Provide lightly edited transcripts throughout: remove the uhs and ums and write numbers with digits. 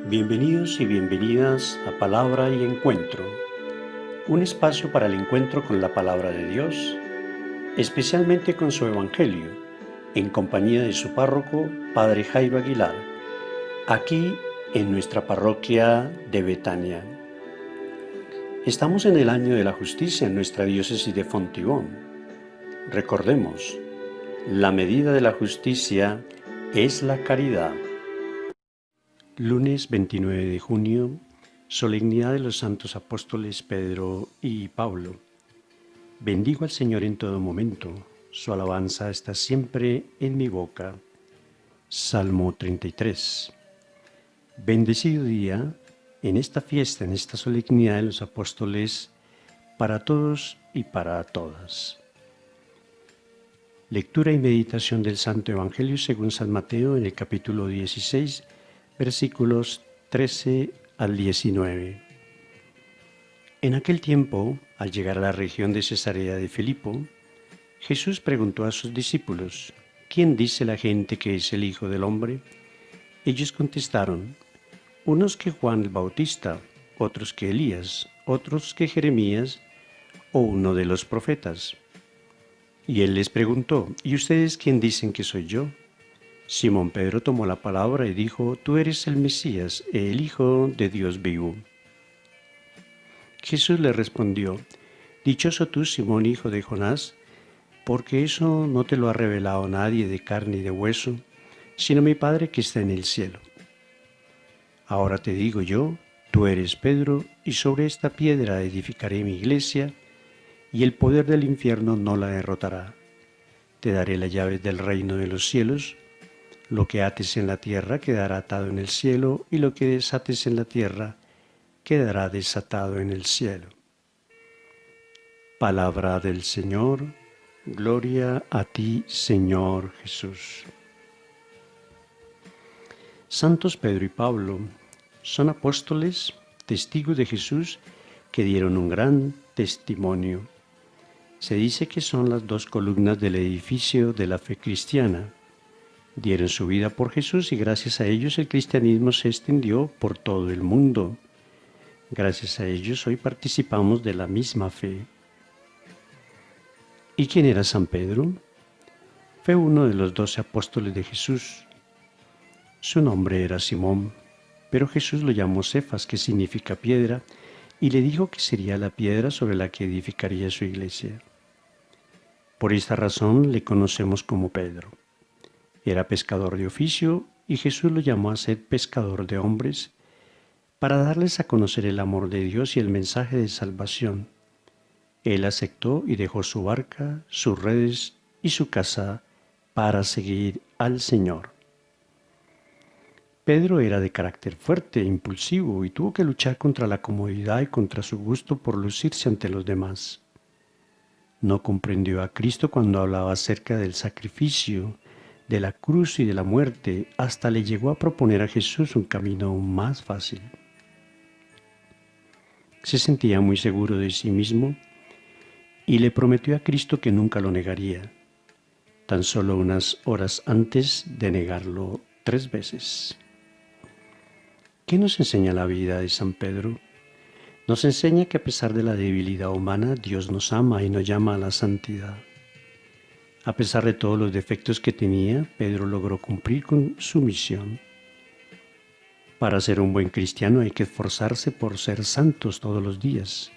Bienvenidos y bienvenidas a Palabra y Encuentro, un espacio para el encuentro con la palabra de Dios, especialmente con su Evangelio, en compañía de su párroco, Padre Jairo Aguilar, aquí en nuestra parroquia de Betania. Estamos en el año de la justicia en nuestra diócesis de Fontibón. Recordemos, la medida de la justicia es la caridad. Lunes 29 de junio, solemnidad de los santos apóstoles Pedro y Pablo. Bendigo al Señor en todo momento, su alabanza está siempre en mi boca. Salmo 33. Bendecido día en esta fiesta, en esta solemnidad de los apóstoles, para todos y para todas. Lectura y meditación del Santo Evangelio según San Mateo en el capítulo 16, versículos 13 al 19. En aquel tiempo, al llegar a la región de Cesarea de Filipo, Jesús preguntó a sus discípulos: ¿Quién dice la gente que es el Hijo del Hombre? Ellos contestaron: unos que Juan el Bautista, otros que Elías, otros que Jeremías o uno de los profetas. Y él les preguntó: ¿y ustedes quién dicen que soy yo? Simón Pedro tomó la palabra y dijo: Tú eres el Mesías, el Hijo de Dios vivo. Jesús le respondió: Dichoso tú, Simón, hijo de Jonás, porque eso no te lo ha revelado nadie de carne y de hueso, sino mi Padre que está en el cielo. Ahora te digo yo, tú eres Pedro, y sobre esta piedra edificaré mi iglesia, y el poder del infierno no la derrotará. Te daré las llaves del reino de los cielos. Lo que ates en la tierra quedará atado en el cielo, y lo que desates en la tierra quedará desatado en el cielo. Palabra del Señor. Gloria a ti, Señor Jesús. Santos Pedro y Pablo son apóstoles, testigos de Jesús, que dieron un gran testimonio. Se dice que son las dos columnas del edificio de la fe cristiana. Dieron su vida por Jesús y gracias a ellos el cristianismo se extendió por todo el mundo. Gracias a ellos hoy participamos de la misma fe. ¿Y quién era San Pedro? Fue uno de los 12 apóstoles de Jesús. Su nombre era Simón, pero Jesús lo llamó Cefas, que significa piedra, y le dijo que sería la piedra sobre la que edificaría su iglesia. Por esta razón le conocemos como Pedro. Era pescador de oficio y Jesús lo llamó a ser pescador de hombres para darles a conocer el amor de Dios y el mensaje de salvación. Él aceptó y dejó su barca, sus redes y su casa para seguir al Señor. Pedro era de carácter fuerte e impulsivo y tuvo que luchar contra la comodidad y contra su gusto por lucirse ante los demás. No comprendió a Cristo cuando hablaba acerca del sacrificio, de la cruz y de la muerte, hasta le llegó a proponer a Jesús un camino aún más fácil. Se sentía muy seguro de sí mismo y le prometió a Cristo que nunca lo negaría, tan solo unas horas antes de negarlo 3 veces. ¿Qué nos enseña la vida de San Pedro? Nos enseña que a pesar de la debilidad humana, Dios nos ama y nos llama a la santidad. A pesar de todos los defectos que tenía, Pedro logró cumplir con su misión. Para ser un buen cristiano hay que esforzarse por ser santos todos los días.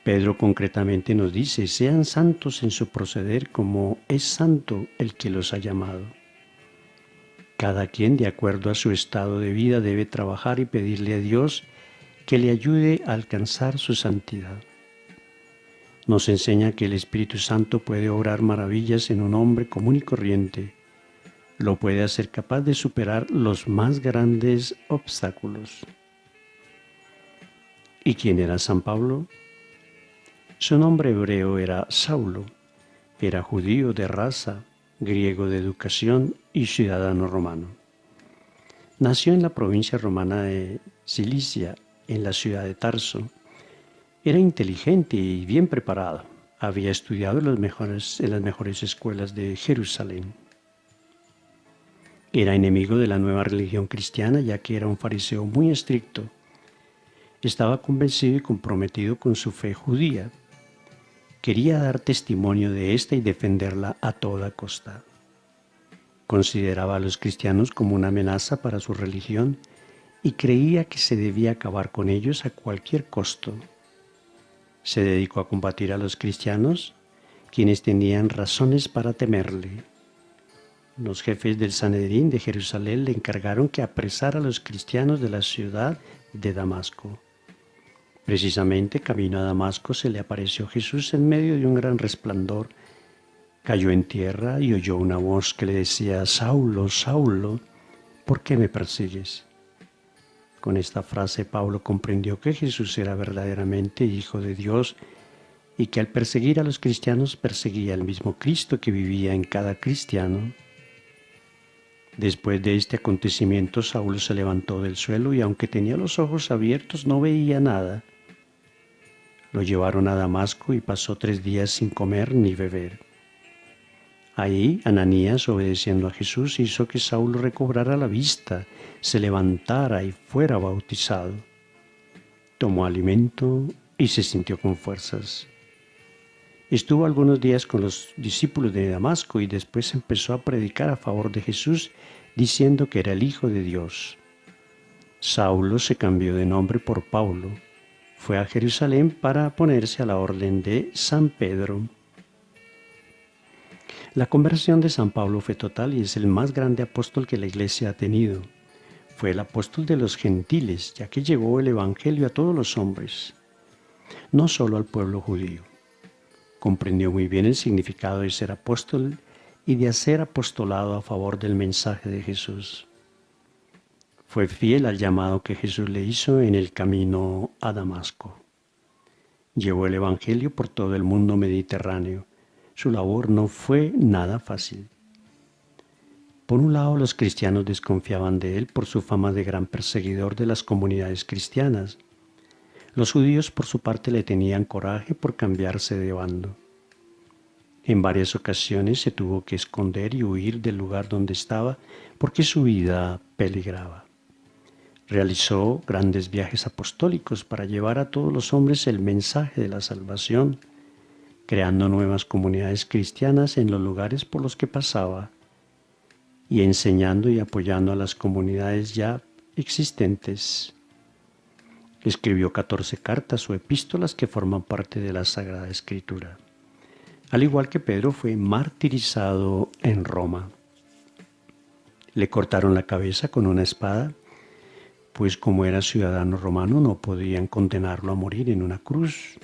Pedro concretamente nos dice: sean santos en su proceder como es santo el que los ha llamado. Cada quien, de acuerdo a su estado de vida, debe trabajar y pedirle a Dios que le ayude a alcanzar su santidad. Nos enseña que el Espíritu Santo puede obrar maravillas en un hombre común y corriente. Lo puede hacer capaz de superar los más grandes obstáculos. ¿Y quién era San Pablo? Su nombre hebreo era Saulo. Era judío de raza, griego de educación y ciudadano romano. Nació en la provincia romana de Cilicia, en la ciudad de Tarso. Era inteligente y bien preparado. Había estudiado en las mejores escuelas de Jerusalén. Era enemigo de la nueva religión cristiana, ya que era un fariseo muy estricto. Estaba convencido y comprometido con su fe judía. Quería dar testimonio de esta y defenderla a toda costa. Consideraba a los cristianos como una amenaza para su religión y creía que se debía acabar con ellos a cualquier costo. Se dedicó a combatir a los cristianos, quienes tenían razones para temerle. Los jefes del Sanedrín de Jerusalén le encargaron que apresara a los cristianos de la ciudad de Damasco. Precisamente camino a Damasco se le apareció Jesús en medio de un gran resplandor. Cayó en tierra y oyó una voz que le decía: Saulo, Saulo, ¿por qué me persigues? Con esta frase Pablo comprendió que Jesús era verdaderamente Hijo de Dios y que al perseguir a los cristianos perseguía al mismo Cristo que vivía en cada cristiano. Después de este acontecimiento, Saulo se levantó del suelo y aunque tenía los ojos abiertos no veía nada. Lo llevaron a Damasco y pasó 3 días sin comer ni beber. Ahí Ananías, obedeciendo a Jesús, hizo que Saulo recobrara la vista, se levantara y fuera bautizado. Tomó alimento y se sintió con fuerzas. Estuvo algunos días con los discípulos de Damasco y después empezó a predicar a favor de Jesús, diciendo que era el Hijo de Dios. Saulo se cambió de nombre por Pablo. Fue a Jerusalén para ponerse a la orden de San Pedro. La conversión de San Pablo fue total y es el más grande apóstol que la Iglesia ha tenido. Fue el apóstol de los gentiles, ya que llevó el Evangelio a todos los hombres, no solo al pueblo judío. Comprendió muy bien el significado de ser apóstol y de hacer apostolado a favor del mensaje de Jesús. Fue fiel al llamado que Jesús le hizo en el camino a Damasco. Llevó el Evangelio por todo el mundo mediterráneo. Su labor no fue nada fácil. Por un lado, los cristianos desconfiaban de él por su fama de gran perseguidor de las comunidades cristianas. Los judíos, por su parte, le tenían coraje por cambiarse de bando. En varias ocasiones se tuvo que esconder y huir del lugar donde estaba porque su vida peligraba. Realizó grandes viajes apostólicos para llevar a todos los hombres el mensaje de la salvación, creando nuevas comunidades cristianas en los lugares por los que pasaba y enseñando y apoyando a las comunidades ya existentes. Escribió 14 cartas o epístolas que forman parte de la Sagrada Escritura. Al igual que Pedro, fue martirizado en Roma. Le cortaron la cabeza con una espada, pues como era ciudadano romano no podían condenarlo a morir en una cruz,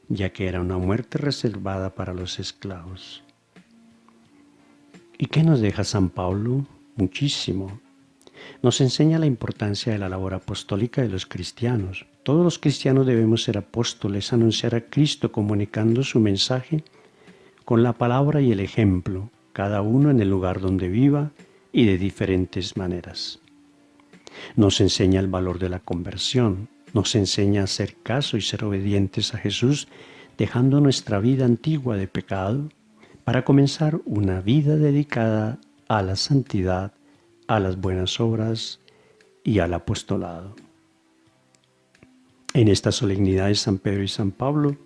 ya que era una muerte reservada para los esclavos. ¿Y qué nos deja San Pablo? Muchísimo. Nos enseña la importancia de la labor apostólica de los cristianos. Todos los cristianos debemos ser apóstoles, anunciar a Cristo comunicando su mensaje con la palabra y el ejemplo, cada uno en el lugar donde viva y de diferentes maneras. Nos enseña el valor de la conversión, nos enseña a hacer caso y ser obedientes a Jesús, dejando nuestra vida antigua de pecado para comenzar una vida dedicada a la santidad, a las buenas obras y al apostolado. En esta solemnidad de San Pedro y San Pablo,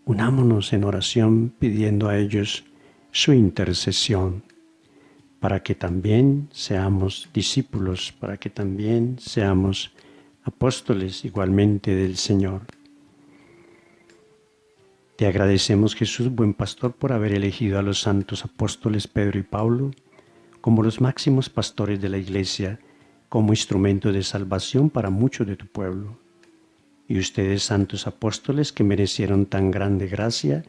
unámonos en oración pidiendo a ellos su intercesión para que también seamos discípulos, para que también seamos apóstoles igualmente del Señor. Te agradecemos, Jesús, buen pastor, por haber elegido a los santos apóstoles Pedro y Pablo como los máximos pastores de la Iglesia, como instrumento de salvación para muchos de tu pueblo. Y ustedes, santos apóstoles, que merecieron tan grande gracia,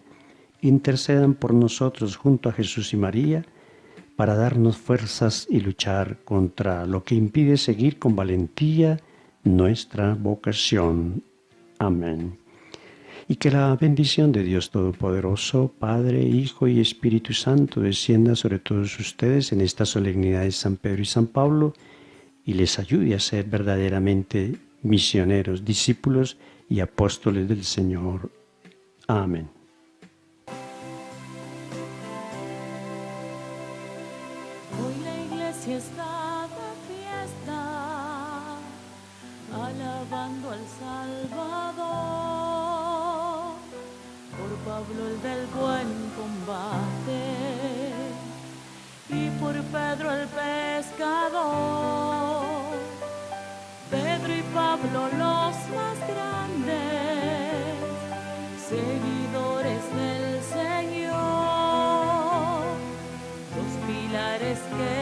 intercedan por nosotros junto a Jesús y María, para darnos fuerzas y luchar contra lo que impide seguir con valentía nuestra vocación. Amén. Y que la bendición de Dios Todopoderoso, Padre, Hijo y Espíritu Santo, descienda sobre todos ustedes en esta solemnidad de San Pedro y San Pablo y les ayude a ser verdaderamente misioneros, discípulos y apóstoles del Señor. Amén. Hoy la iglesia está Pablo el del buen combate, y por Pedro el pescador, Pedro y Pablo los más grandes, seguidores del Señor, los pilares que